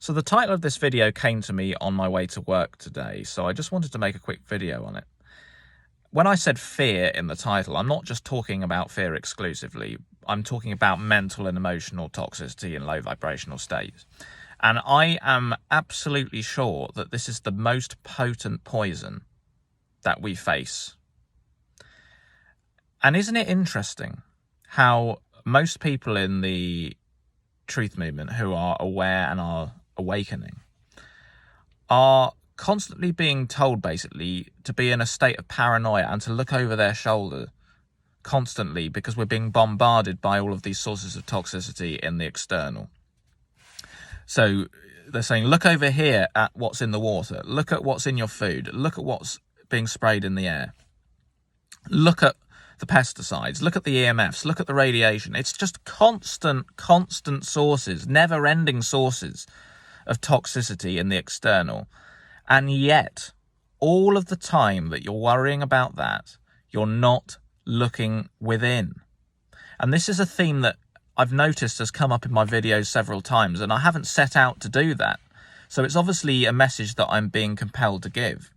So the title of this video came to me on my way to work today, so I just wanted to make a quick video on it. When I said fear in the title, I'm not just talking about fear exclusively. I'm talking about mental and emotional toxicity in low vibrational states. And I am absolutely sure that this is the most potent poison that we face. And isn't it interesting how most people in the truth movement who are aware and are awakening are constantly being told basically to be in a state of paranoia and to look over their shoulder constantly because we're being bombarded by all of these sources of toxicity in the external. So they're saying, look over here at what's in the water, look at what's in your food, look at what's being sprayed in the air, look at the pesticides, look at the EMFs, look at the radiation. It's just constant sources, never-ending sources of toxicity in the external. And yet, all of the time that you're worrying about that, you're not looking within. And this is a theme that I've noticed has come up in my videos several times, and I haven't set out to do that. So it's obviously a message that I'm being compelled to give,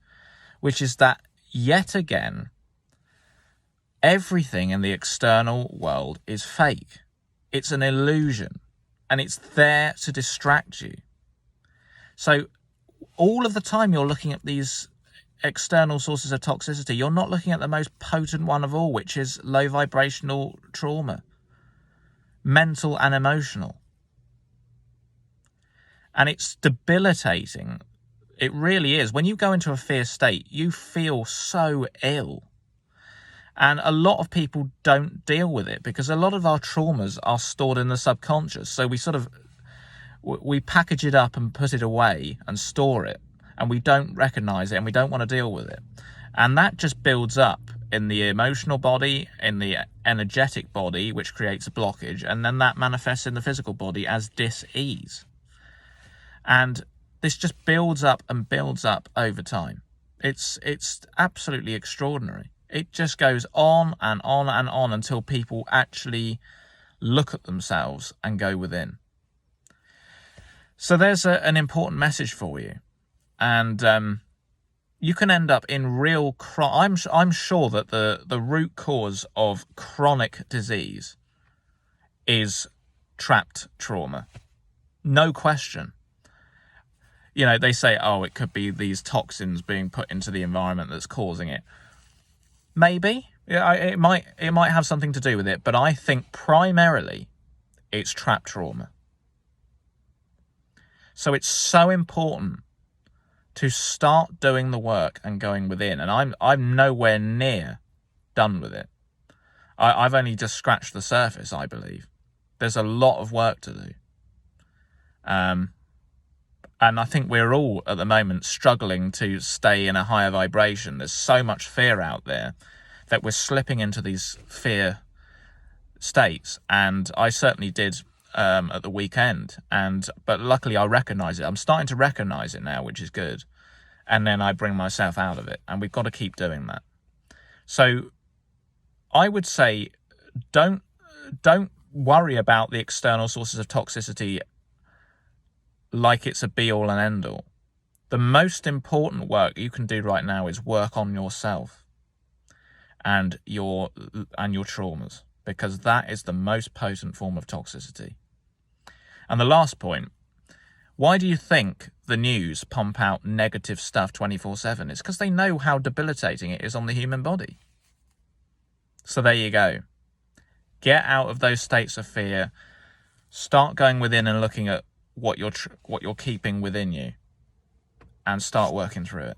which is that, yet again, everything in the external world is fake. It's an illusion, and it's there to distract you. So all of the time you're looking at these external sources of toxicity, you're not looking at the most potent one of all, which is low vibrational trauma, mental and emotional. And it's debilitating. It really is. When you go into a fear state, you feel so ill. And a lot of people don't deal with it because a lot of our traumas are stored in the subconscious. So we package it up and put it away and store it, and we don't recognize it and we don't want to deal with it. And that just builds up in the emotional body, in the energetic body, which creates a blockage, and then that manifests in the physical body as dis-ease. And this just builds up and builds up over time. It's absolutely extraordinary. It just goes on and on and on until people actually look at themselves and go within. So there's an important message for you. And you can end up in real... I'm sure that the root cause of chronic disease is trapped trauma. No question. You know, they say, oh, it could be these toxins being put into the environment that's causing it. Maybe. Yeah, it might have something to do with it, but I think primarily it's trapped trauma. So it's so important to start doing the work and going within. And I'm nowhere near done with it. I've only just scratched the surface, I believe. There's a lot of work to do. And I think we're all at the moment struggling to stay in a higher vibration. There's so much fear out there that we're slipping into these fear states. And I certainly did at the weekend, but luckily I recognize it. I'm starting to recognize it now, which is good, and then I bring myself out of it, and we've got to keep doing that. So I would say don't worry about the external sources of toxicity like it's a be-all and end-all. The most important work you can do right now is work on yourself and your traumas, because that is the most potent form of toxicity. And the last point, why do you think the news pump out negative stuff 24/7? It's because they know how debilitating it is on the human body. So there you go. Get out of those states of fear. Start going within and looking at what you're keeping within you, and start working through it.